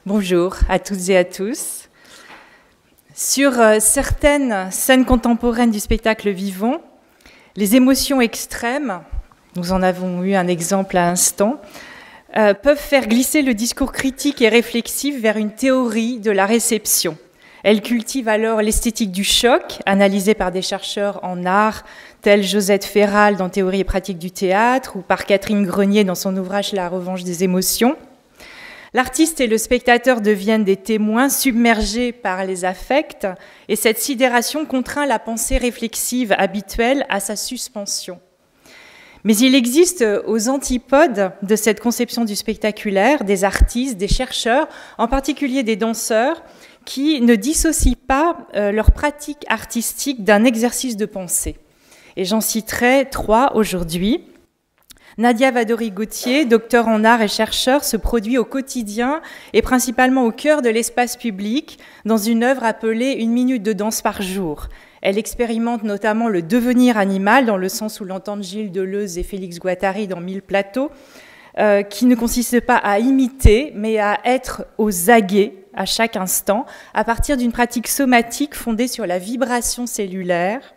Bonjour à toutes et à tous. Sur certaines scènes contemporaines du spectacle vivant, les émotions extrêmes, nous en avons eu un exemple à l'instant, peuvent faire glisser le discours critique et réflexif vers une théorie de la réception. Elles cultivent alors l'esthétique du choc, analysée par des chercheurs en art, tels Josette Ferral dans Théorie et pratique du théâtre, ou par Catherine Grenier dans son ouvrage La revanche des émotions. L'artiste et le spectateur deviennent des témoins submergés par les affects, et cette sidération contraint la pensée réflexive habituelle à sa suspension. Mais il existe aux antipodes de cette conception du spectaculaire des artistes, des chercheurs, en particulier des danseurs, qui ne dissocient pas leur pratique artistique d'un exercice de pensée. Et j'en citerai 3 aujourd'hui. Nadia Vadori-Gauthier, docteur en art et chercheur, se produit au quotidien et principalement au cœur de l'espace public dans une œuvre appelée « Une minute de danse par jour ». Elle expérimente notamment le devenir animal, dans le sens où l'entendent Gilles Deleuze et Félix Guattari dans 1000 plateaux, qui ne consiste pas à imiter, mais à être aux aguets à chaque instant, à partir d'une pratique somatique fondée sur la vibration cellulaire,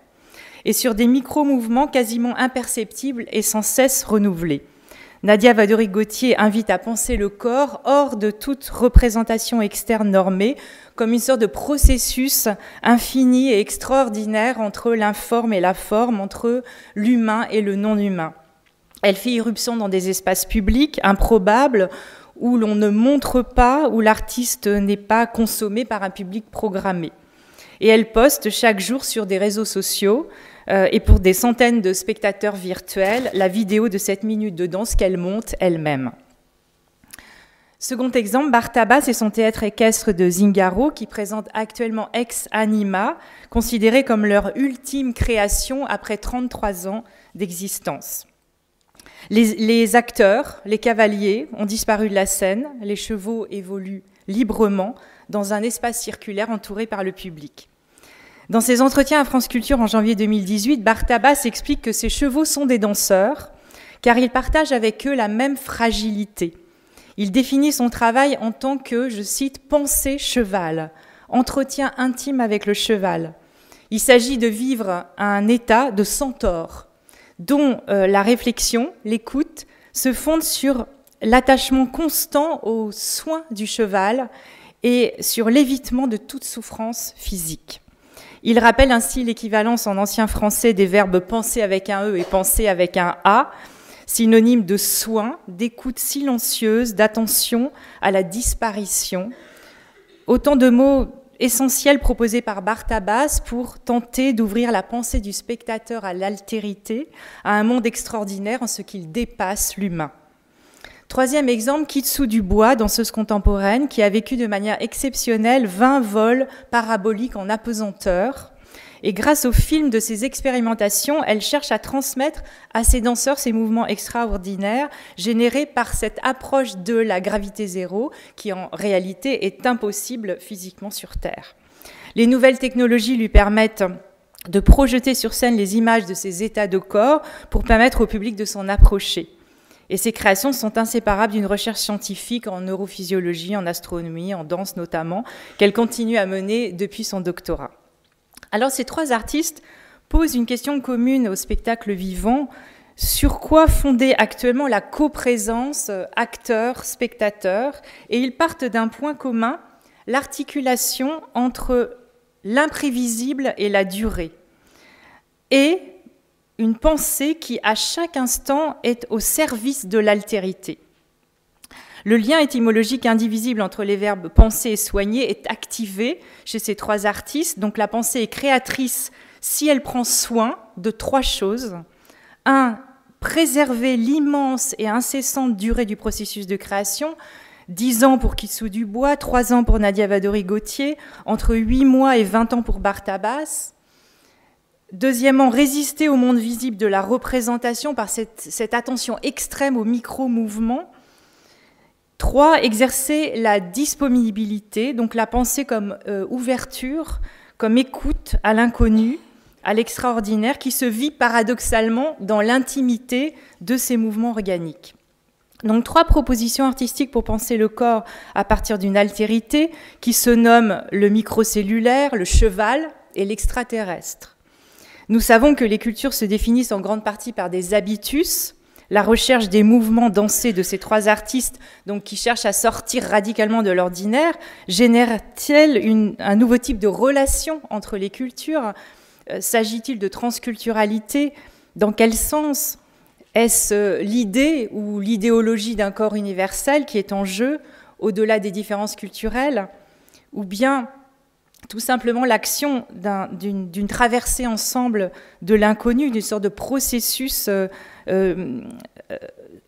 et sur des micro-mouvements quasiment imperceptibles et sans cesse renouvelés. Nadia Vadori-Gauthier invite à penser le corps hors de toute représentation externe normée, comme une sorte de processus infini et extraordinaire entre l'informe et la forme, entre l'humain et le non-humain. Elle fait irruption dans des espaces publics improbables, où l'on ne montre pas, où l'artiste n'est pas consommé par un public programmé. Et elle poste chaque jour sur des réseaux sociaux et pour des centaines de spectateurs virtuels la vidéo de cette minute de danse qu'elle monte elle-même. Second exemple, Bartabas et son théâtre équestre de Zingaro, qui présente actuellement Ex Anima, considéré comme leur ultime création après 33 ans d'existence. Les acteurs, les cavaliers, ont disparu de la scène, les chevaux évoluent librement dans un espace circulaire entouré par le public. Dans ses entretiens à France Culture en janvier 2018, Bartabas explique que ces chevaux sont des danseurs, car il partage avec eux la même fragilité. Il définit son travail en tant que, je cite, « pensée cheval », entretien intime avec le cheval. Il s'agit de vivre un état de centaure, dont la réflexion, l'écoute, se fonde sur l'attachement constant aux soins du cheval et sur l'évitement de toute souffrance physique. Il rappelle ainsi l'équivalence en ancien français des verbes penser avec un E et penser avec un A, synonyme de soin, d'écoute silencieuse, d'attention à la disparition. Autant de mots essentiels proposés par Bartabas pour tenter d'ouvrir la pensée du spectateur à l'altérité, à un monde extraordinaire en ce qu'il dépasse l'humain. Troisième exemple, Kitsou Dubois, danseuse contemporaine, qui a vécu de manière exceptionnelle 20 vols paraboliques en apesanteur. Et grâce au film de ses expérimentations, elle cherche à transmettre à ses danseurs ces mouvements extraordinaires générés par cette approche de la gravité zéro, qui en réalité est impossible physiquement sur Terre. Les nouvelles technologies lui permettent de projeter sur scène les images de ces états de corps pour permettre au public de s'en approcher. Et ces créations sont inséparables d'une recherche scientifique en neurophysiologie, en astronomie, en danse notamment, qu'elle continue à mener depuis son doctorat. Alors ces 3 artistes posent une question commune au spectacle vivant. Sur quoi fonder actuellement la coprésence acteur-spectateur? Et ils partent d'un point commun, l'articulation entre l'imprévisible et la durée. Et une pensée qui, à chaque instant, est au service de l'altérité. Le lien étymologique indivisible entre les verbes penser et soigner est activé chez ces 3 artistes. Donc la pensée est créatrice si elle prend soin de 3 choses. 1. Préserver l'immense et incessante durée du processus de création. 10 ans pour Kitsou Dubois, 3 ans pour Nadia Vadori-Gauthier, entre 8 mois et 20 ans pour Bartabas. Deuxièmement, résister au monde visible de la représentation par cette attention extrême aux micro-mouvements. 3, exercer la disponibilité, donc la pensée comme ouverture, comme écoute à l'inconnu, à l'extraordinaire, qui se vit paradoxalement dans l'intimité de ces mouvements organiques. Donc 3 propositions artistiques pour penser le corps à partir d'une altérité qui se nomme le microcellulaire, le cheval et l'extraterrestre. Nous savons que les cultures se définissent en grande partie par des habitus. La recherche des mouvements dansés de ces 3 artistes, donc qui cherchent à sortir radicalement de l'ordinaire, génère-t-elle un nouveau type de relation entre les cultures? S'agit-il de transculturalité? Dans quel sens? Est-ce l'idée ou l'idéologie d'un corps universel qui est en jeu au-delà des différences culturelles? Ou bien tout simplement l'action d'une traversée ensemble de l'inconnu, d'une sorte de processus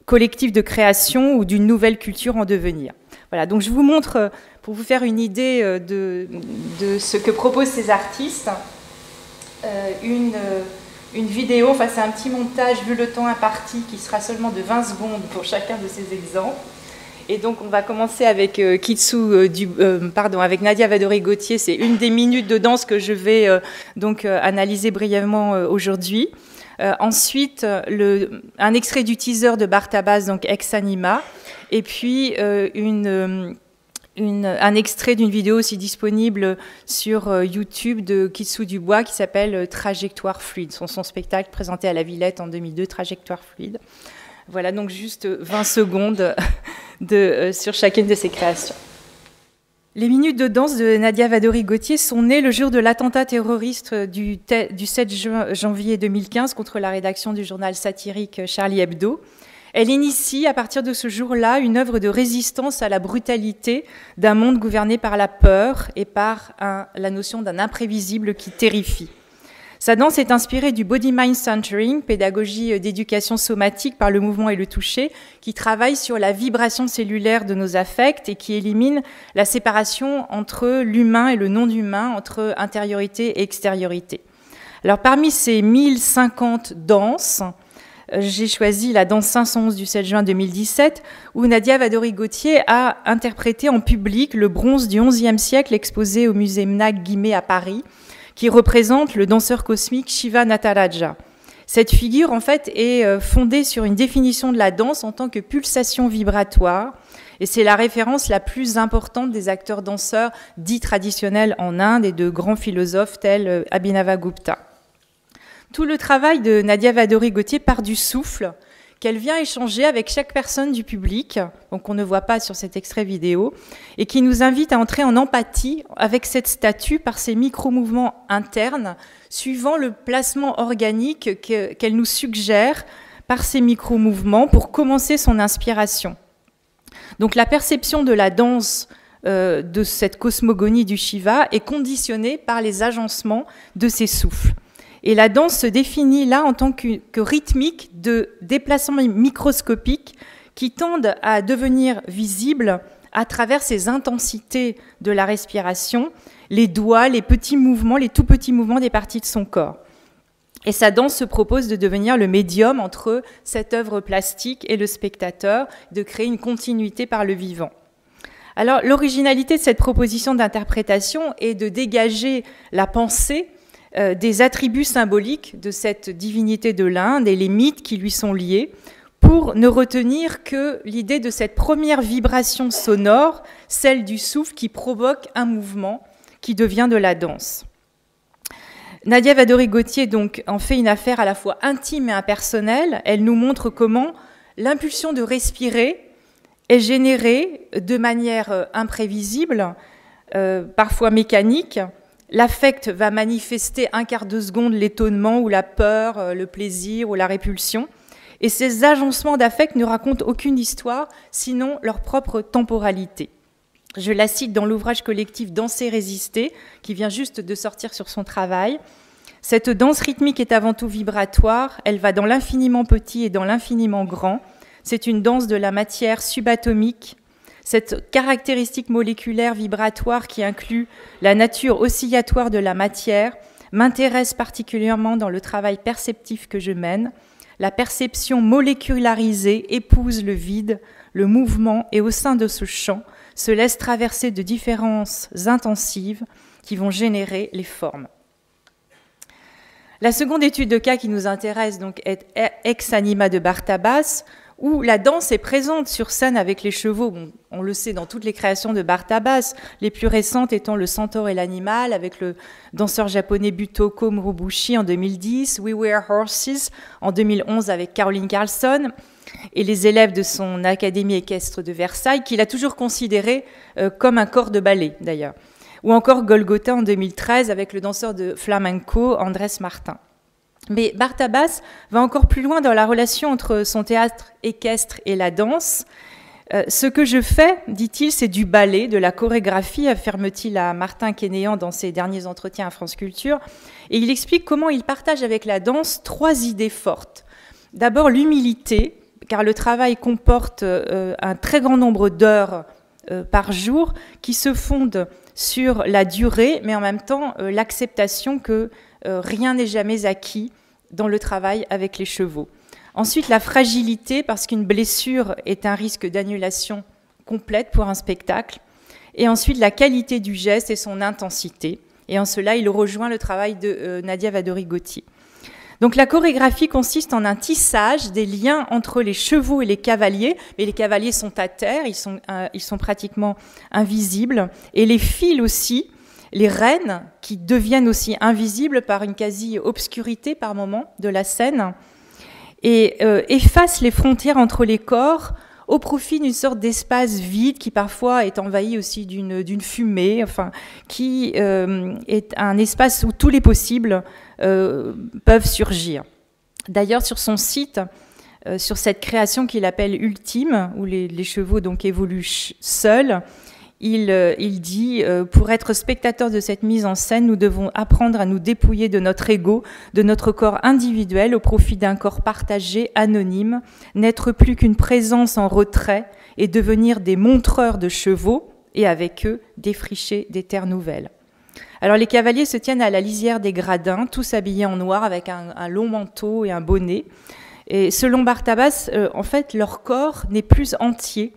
collectif de création ou d'une nouvelle culture en devenir. Voilà, donc je vous montre, pour vous faire une idée de ce que proposent ces artistes, une vidéo, enfin c'est un petit montage vu le temps imparti qui sera seulement de 20 secondes pour chacun de ces exemples. Et donc on va commencer avec avec Nadia Vadori-Gauthier. C'est une des minutes de danse que je vais analyser brièvement aujourd'hui. Ensuite, un extrait du teaser de Bartabas, donc Ex Anima, et puis un extrait d'une vidéo aussi disponible sur YouTube de Kitsou Dubois qui s'appelle Trajectoire fluide, son spectacle présenté à la Villette en 2002, Trajectoire fluide. Voilà, donc juste 20 secondes sur chacune de ces créations. Les minutes de danse de Nadia Vadori-Gauthier sont nées le jour de l'attentat terroriste du 7 janvier 2015 contre la rédaction du journal satirique Charlie Hebdo. Elle initie à partir de ce jour-là une œuvre de résistance à la brutalité d'un monde gouverné par la peur et par la notion d'un imprévisible qui terrifie. Sa danse est inspirée du Body-Mind Centering, pédagogie d'éducation somatique par le mouvement et le toucher, qui travaille sur la vibration cellulaire de nos affects et qui élimine la séparation entre l'humain et le non-humain, entre intériorité et extériorité. Alors parmi ces 1050 danses, j'ai choisi la danse 511 du 7 juin 2017, où Nadia Vadori-Gauthier a interprété en public le bronze du XIe siècle exposé au musée Mnac-Guimet à Paris, qui représente le danseur cosmique Shiva Nataraja. Cette figure, en fait, est fondée sur une définition de la danse en tant que pulsation vibratoire, et c'est la référence la plus importante des acteurs danseurs dits traditionnels en Inde et de grands philosophes tels Abhinavagupta. Tout le travail de Nadia Vadori-Gauthier part du souffle qu'elle vient échanger avec chaque personne du public, donc on ne voit pas sur cet extrait vidéo, et qui nous invite à entrer en empathie avec cette statue par ses micro-mouvements internes, suivant le placement organique qu'elle nous suggère par ces micro-mouvements pour commencer son inspiration. Donc la perception de la danse de cette cosmogonie du Shiva est conditionnée par les agencements de ses souffles. Et la danse se définit là en tant que rythmique de déplacements microscopiques qui tendent à devenir visibles à travers ces intensités de la respiration, les doigts, les petits mouvements, les tout petits mouvements des parties de son corps. Et sa danse se propose de devenir le médium entre cette œuvre plastique et le spectateur, de créer une continuité par le vivant. Alors, l'originalité de cette proposition d'interprétation est de dégager la pensée des attributs symboliques de cette divinité de l'Inde et les mythes qui lui sont liés, pour ne retenir que l'idée de cette première vibration sonore, celle du souffle qui provoque un mouvement qui devient de la danse. Nadia Vadori-Gauthier donc en fait une affaire à la fois intime et impersonnelle. Elle nous montre comment l'impulsion de respirer est générée de manière imprévisible, parfois mécanique. L'affect va manifester un quart de seconde l'étonnement ou la peur, le plaisir ou la répulsion. Et ces agencements d'affect ne racontent aucune histoire, sinon leur propre temporalité. Je la cite dans l'ouvrage collectif « Danser, résister », qui vient juste de sortir sur son travail. Cette danse rythmique est avant tout vibratoire, elle va dans l'infiniment petit et dans l'infiniment grand. C'est une danse de la matière subatomique. Cette caractéristique moléculaire vibratoire qui inclut la nature oscillatoire de la matière m'intéresse particulièrement dans le travail perceptif que je mène. La perception molécularisée épouse le vide, le mouvement, et au sein de ce champ se laisse traverser de différences intensives qui vont générer les formes. La seconde étude de cas qui nous intéresse donc est Ex Anima de Bartabas, où la danse est présente sur scène avec les chevaux. Bon, on le sait dans toutes les créations de Bartabas, les plus récentes étant Le Centaure et l'Animal, avec le danseur japonais Butoko Murobushi en 2010, We Were Horses en 2011 avec Caroline Carlson, et les élèves de son académie équestre de Versailles, qu'il a toujours considéré comme un corps de ballet d'ailleurs. Ou encore Golgotha en 2013 avec le danseur de flamenco Andrés Martin. Mais Bartabas va encore plus loin dans la relation entre son théâtre équestre et la danse. Ce que je fais, dit-il, c'est du ballet, de la chorégraphie, affirme-t-il à Martin Quénéan dans ses derniers entretiens à France Culture. Et il explique comment il partage avec la danse 3 idées fortes. D'abord l'humilité, car le travail comporte un très grand nombre d'heures par jour qui se fondent sur la durée, mais en même temps l'acceptation que rien n'est jamais acquis dans le travail avec les chevaux. Ensuite, la fragilité, parce qu'une blessure est un risque d'annulation complète pour un spectacle. Et ensuite, la qualité du geste et son intensité. Et en cela, il rejoint le travail de Nadia Vadori-Gautier. Donc la chorégraphie consiste en un tissage des liens entre les chevaux et les cavaliers. Mais les cavaliers sont à terre, ils sont pratiquement invisibles. Et les fils aussi, les rênes, qui deviennent aussi invisibles par une quasi-obscurité par moment de la scène, et effacent les frontières entre les corps au profit d'une sorte d'espace vide qui parfois est envahi aussi d'une fumée, enfin, qui est un espace où tous les possibles peuvent surgir. D'ailleurs, sur son site, sur cette création qu'il appelle Ultime, où les chevaux donc évoluent seuls, il dit « Pour être spectateur de cette mise en scène, nous devons apprendre à nous dépouiller de notre ego, de notre corps individuel au profit d'un corps partagé, anonyme, n'être plus qu'une présence en retrait et devenir des montreurs de chevaux et avec eux défricher des terres nouvelles. » Alors les cavaliers se tiennent à la lisière des gradins, tous habillés en noir avec un long manteau et un bonnet. Et selon Bartabas, en fait, leur corps n'est plus entier.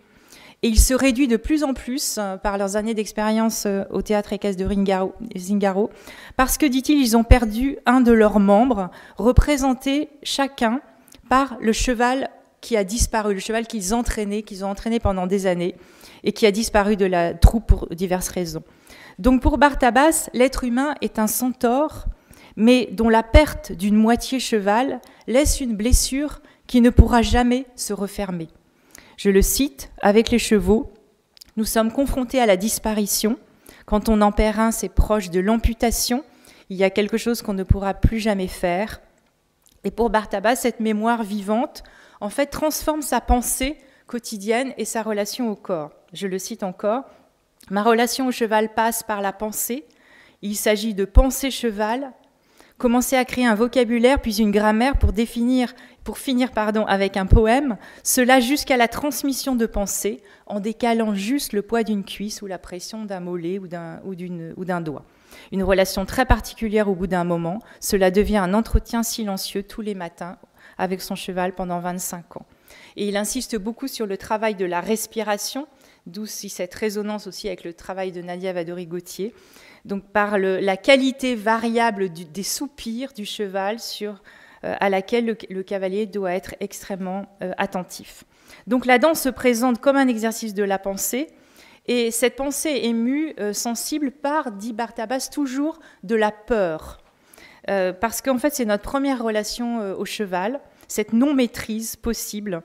Et il se réduit de plus en plus par leurs années d'expérience au théâtre équestre de Zingaro, parce que, dit-il, ils ont perdu un de leurs membres, représenté chacun par le cheval qui a disparu, le cheval qu'ils ont entraîné pendant des années, et qui a disparu de la troupe pour diverses raisons. Donc pour Bartabas, l'être humain est un centaure, mais dont la perte d'une moitié cheval laisse une blessure qui ne pourra jamais se refermer. Je le cite, « Avec les chevaux, nous sommes confrontés à la disparition. Quand on en perd un, c'est proche de l'amputation. Il y a quelque chose qu'on ne pourra plus jamais faire. » Et pour Bartabas, cette mémoire vivante, en fait, transforme sa pensée quotidienne et sa relation au corps. Je le cite encore, « Ma relation au cheval passe par la pensée. Il s'agit de penser cheval, commencer à créer un vocabulaire puis une grammaire pour finir avec un poème, cela jusqu'à la transmission de pensée en décalant juste le poids d'une cuisse ou la pression d'un mollet ou d'un doigt. Une relation très particulière au bout d'un moment, cela devient un entretien silencieux tous les matins avec son cheval pendant 25 ans. » Et il insiste beaucoup sur le travail de la respiration, d'où cette résonance aussi avec le travail de Nadia Vadori-Gautier, donc par la qualité variable des soupirs du cheval à laquelle le cavalier doit être extrêmement attentif. Donc la danse se présente comme un exercice de la pensée, et cette pensée est mue, sensible par, dit Bartabas, toujours de la peur. Parce qu'en fait, c'est notre première relation au cheval, cette non-maîtrise possible.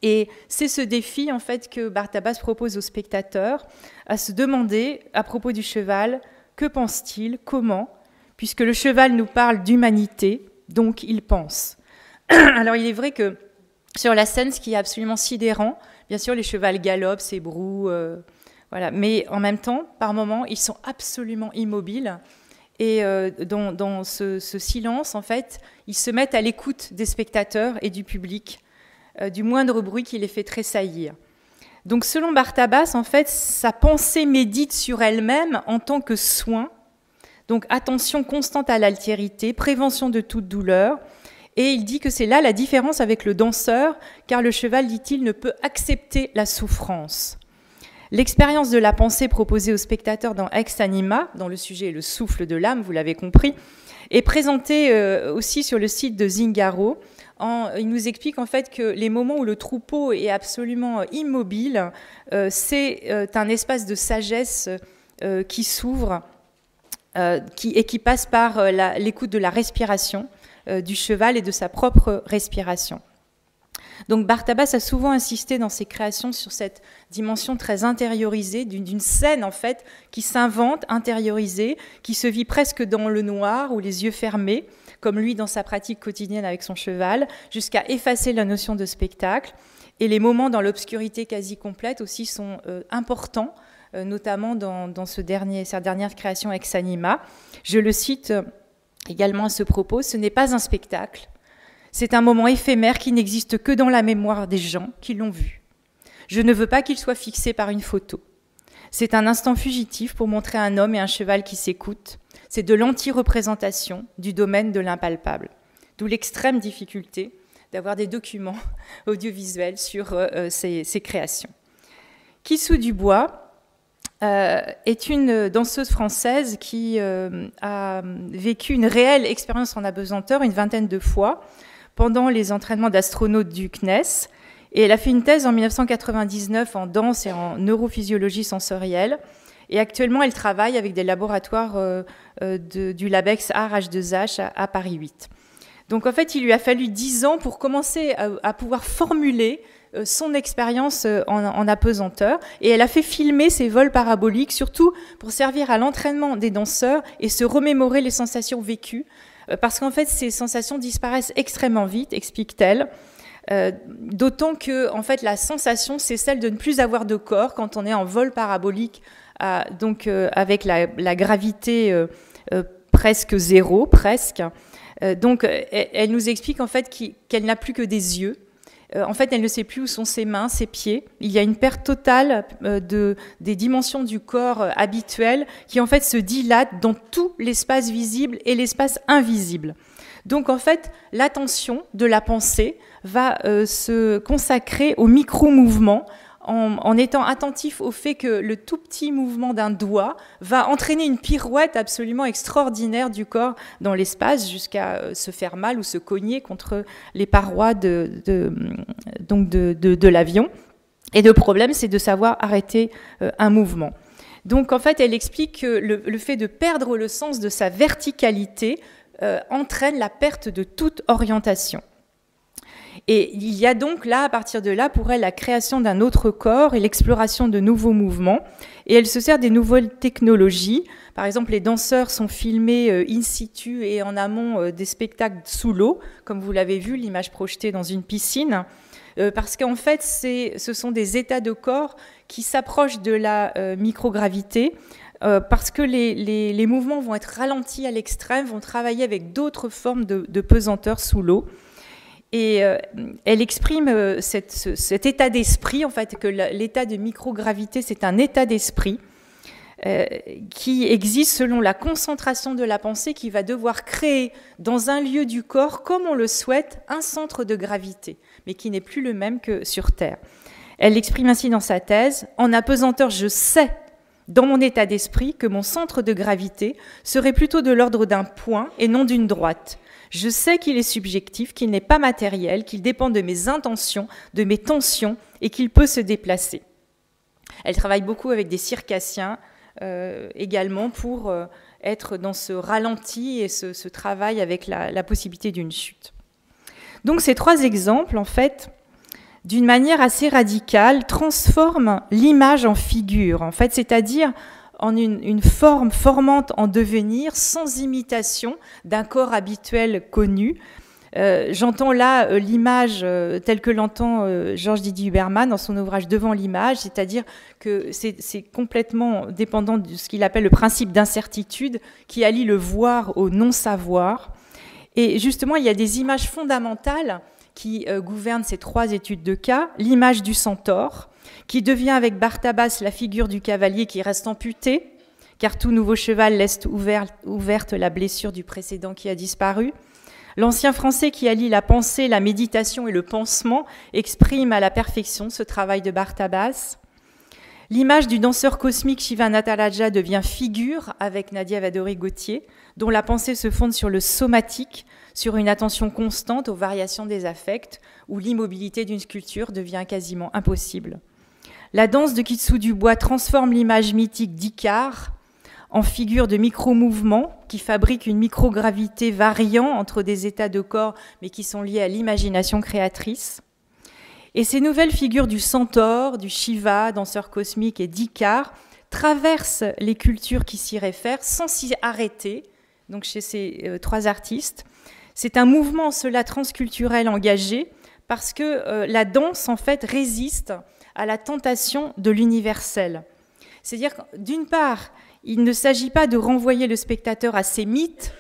Et c'est ce défi en fait que Bartabas propose aux spectateurs, à se demander à propos du cheval, que pense-t-il, comment, puisque le cheval nous parle d'humanité, donc il pense. Alors il est vrai que sur la scène, ce qui est absolument sidérant, bien sûr les chevals galopent, s'ébrouent, voilà, mais en même temps, par moments, ils sont absolument immobiles. Et dans ce silence, en fait, ils se mettent à l'écoute des spectateurs et du public, du moindre bruit qui les fait tressaillir. Donc selon Bartabas, en fait, sa pensée médite sur elle-même en tant que soin, donc attention constante à l'altérité, prévention de toute douleur, et il dit que c'est là la différence avec le danseur, car le cheval, dit-il, ne peut accepter la souffrance. L'expérience de la pensée proposée aux spectateurs dans Ex Anima, dont le sujet est le souffle de l'âme, vous l'avez compris, est présentée aussi sur le site de Zingaro, Il nous explique en fait que les moments où le troupeau est absolument immobile, c'est un espace de sagesse qui s'ouvre et qui passe par l'écoute de la respiration du cheval et de sa propre respiration. Donc Bartabas a souvent insisté dans ses créations sur cette dimension très intériorisée d'une scène en fait qui s'invente, intériorisée, qui se vit presque dans le noir ou les yeux fermés, comme lui dans sa pratique quotidienne avec son cheval, jusqu'à effacer la notion de spectacle. Et les moments dans l'obscurité quasi complète aussi sont importants, notamment dans sa dernière création Ex Anima. Je le cite également à ce propos, ce n'est pas un spectacle. C'est un moment éphémère qui n'existe que dans la mémoire des gens qui l'ont vu. Je ne veux pas qu'il soit fixé par une photo. C'est un instant fugitif pour montrer un homme et un cheval qui s'écoutent. C'est de l'anti-représentation du domaine de l'impalpable. D'où l'extrême difficulté d'avoir des documents audiovisuels sur ces créations. Kissou Dubois est une danseuse française qui a vécu une réelle expérience en apesanteur une vingtaine de fois, pendant les entraînements d'astronautes du CNES. Et elle a fait une thèse en 1999 en danse et en neurophysiologie sensorielle. Et actuellement, elle travaille avec des laboratoires du LabEx Art H2H à Paris 8. Donc en fait, il lui a fallu 10 ans pour commencer à pouvoir formuler son expérience en apesanteur. Et elle a fait filmer ses vols paraboliques, surtout pour servir à l'entraînement des danseurs et se remémorer les sensations vécues. Parce qu'en fait, ces sensations disparaissent extrêmement vite, explique-t-elle. D'autant que, en fait, la sensation, c'est celle de ne plus avoir de corps quand on est en vol parabolique, donc avec la gravité presque zéro, presque. Donc, elle nous explique en fait qu'elle n'a plus que des yeux. En fait, elle ne sait plus où sont ses mains, ses pieds. Il y a une perte totale des dimensions du corps habituel qui, en fait, se dilate dans tout l'espace visible et l'espace invisible. Donc, en fait, l'attention de la pensée va se consacrer au micro-mouvement en étant attentif au fait que le tout petit mouvement d'un doigt va entraîner une pirouette absolument extraordinaire du corps dans l'espace jusqu'à se faire mal ou se cogner contre les parois de l'avion. Et le problème, c'est de savoir arrêter un mouvement. Donc, en fait, elle explique que le fait de perdre le sens de sa verticalité entraîne la perte de toute orientation. Et il y a donc là, à partir de là, pour elle, la création d'un autre corps et l'exploration de nouveaux mouvements. Et elle se sert des nouvelles technologies. Par exemple, les danseurs sont filmés in situ et en amont des spectacles sous l'eau, comme vous l'avez vu, l'image projetée dans une piscine. Parce qu'en fait, ce sont des états de corps qui s'approchent de la microgravité, parce que les mouvements vont être ralentis à l'extrême, vont travailler avec d'autres formes de pesanteur sous l'eau. Et elle exprime cet état d'esprit, en fait, que l'état de microgravité, c'est un état d'esprit qui existe selon la concentration de la pensée qui va devoir créer dans un lieu du corps, comme on le souhaite, un centre de gravité, mais qui n'est plus le même que sur Terre. Elle l'exprime ainsi dans sa thèse. En apesanteur, je sais, dans mon état d'esprit, que mon centre de gravité serait plutôt de l'ordre d'un point et non d'une droite. Je sais qu'il est subjectif, qu'il n'est pas matériel, qu'il dépend de mes intentions, de mes tensions et qu'il peut se déplacer. Elle travaille beaucoup avec des circassiens également pour être dans ce ralenti et ce travail avec la possibilité d'une chute. Donc ces trois exemples, en fait, d'une manière assez radicale, transforment l'image en figure, en fait, c'est-à-dire en une forme formante en devenir, sans imitation d'un corps habituel connu. J'entends là l'image telle que l'entend Georges Didier Huberman dans son ouvrage Devant l'image, c'est-à-dire que c'est complètement dépendant de ce qu'il appelle le principe d'incertitude qui allie le voir au non-savoir. Et justement, il y a des images fondamentales qui gouvernent ces trois études de cas. L'image du centaure, qui devient avec Bartabas la figure du cavalier qui reste amputé, car tout nouveau cheval laisse ouverte la blessure du précédent qui a disparu. L'ancien français qui allie la pensée, la méditation et le pansement exprime à la perfection ce travail de Bartabas. L'image du danseur cosmique Shiva Nataraja devient figure avec Nadia Vadori-Gautier, dont la pensée se fonde sur le somatique, sur une attention constante aux variations des affects, où l'immobilité d'une sculpture devient quasiment impossible. La danse de Kitsu Dubois transforme l'image mythique d'Icare en figure de micro-mouvements qui fabriquent une microgravité variant entre des états de corps, mais qui sont liés à l'imagination créatrice. Et ces nouvelles figures du centaure, du Shiva, danseur cosmique, et d'Icare traversent les cultures qui s'y réfèrent sans s'y arrêter, donc chez ces trois artistes. C'est un mouvement en cela transculturel engagé parce que la danse, en fait, résiste à la tentation de l'universel. C'est-à-dire que, d'une part, il ne s'agit pas de renvoyer le spectateur à ses mythes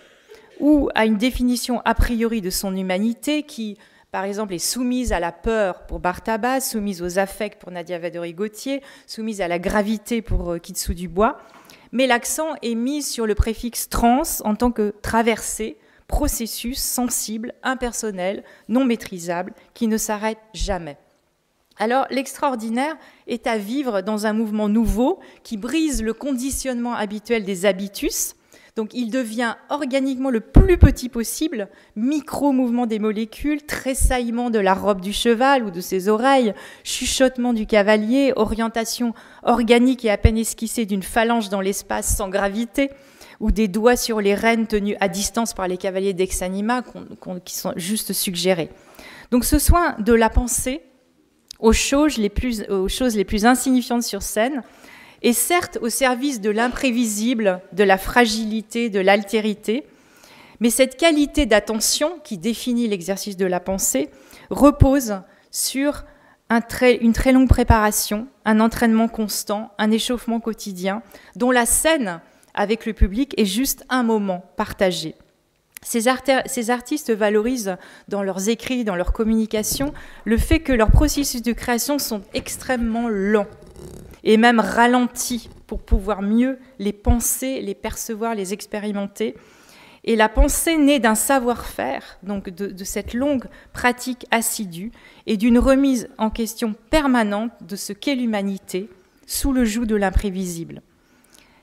ou à une définition a priori de son humanité qui, par exemple, est soumise à la peur pour Barthabas, soumise aux affects pour Nadia Vadori-Gautier, soumise à la gravité pour Kitsu Dubois, mais l'accent est mis sur le préfixe trans en tant que traversée, processus sensible, impersonnel, non maîtrisable, qui ne s'arrête jamais. Alors, l'extraordinaire est à vivre dans un mouvement nouveau qui brise le conditionnement habituel des habitus. Donc, il devient organiquement le plus petit possible, micro-mouvement des molécules, tressaillement de la robe du cheval ou de ses oreilles, chuchotement du cavalier, orientation organique et à peine esquissée d'une phalange dans l'espace sans gravité, ou des doigts sur les rênes tenus à distance par les cavaliers d'Exanima qui sont juste suggérés. Donc, ce soin de la pensée aux choses les plus insignifiantes sur scène, et certes au service de l'imprévisible, de la fragilité, de l'altérité, mais cette qualité d'attention qui définit l'exercice de la pensée repose sur une très longue préparation, un entraînement constant, un échauffement quotidien, dont la scène avec le public est juste un moment partagé. Ces artistes valorisent dans leurs écrits, dans leur communication, le fait que leurs processus de création sont extrêmement lents et même ralentis pour pouvoir mieux les penser, les percevoir, les expérimenter. Et la pensée naît d'un savoir-faire, donc de cette longue pratique assidue et d'une remise en question permanente de ce qu'est l'humanité sous le joug de l'imprévisible.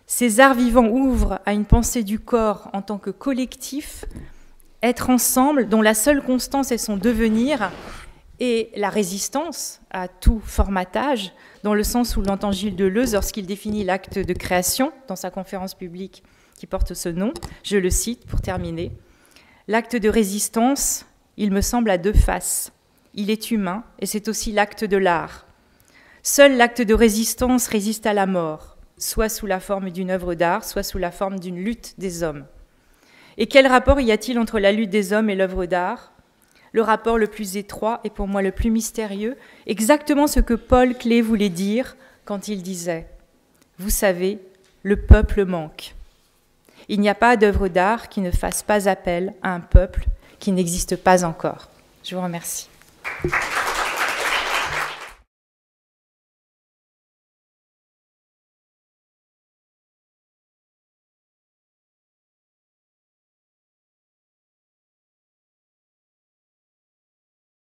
Ces arts vivants ouvrent à une pensée du corps en tant que collectif, être ensemble, dont la seule constance est son devenir, et la résistance à tout formatage, dans le sens où l'entend Gilles Deleuze lorsqu'il définit l'acte de création dans sa conférence publique qui porte ce nom. Je le cite pour terminer. L'acte de résistance, il me semble, a deux faces. Il est humain et c'est aussi l'acte de l'art. Seul l'acte de résistance résiste à la mort, soit sous la forme d'une œuvre d'art, soit sous la forme d'une lutte des hommes. Et quel rapport y a-t-il entre la lutte des hommes et l'œuvre d'art ? Le rapport le plus étroit et pour moi le plus mystérieux, exactement ce que Paul Klee voulait dire quand il disait « Vous savez, le peuple manque. Il n'y a pas d'œuvre d'art qui ne fasse pas appel à un peuple qui n'existe pas encore. » Je vous remercie.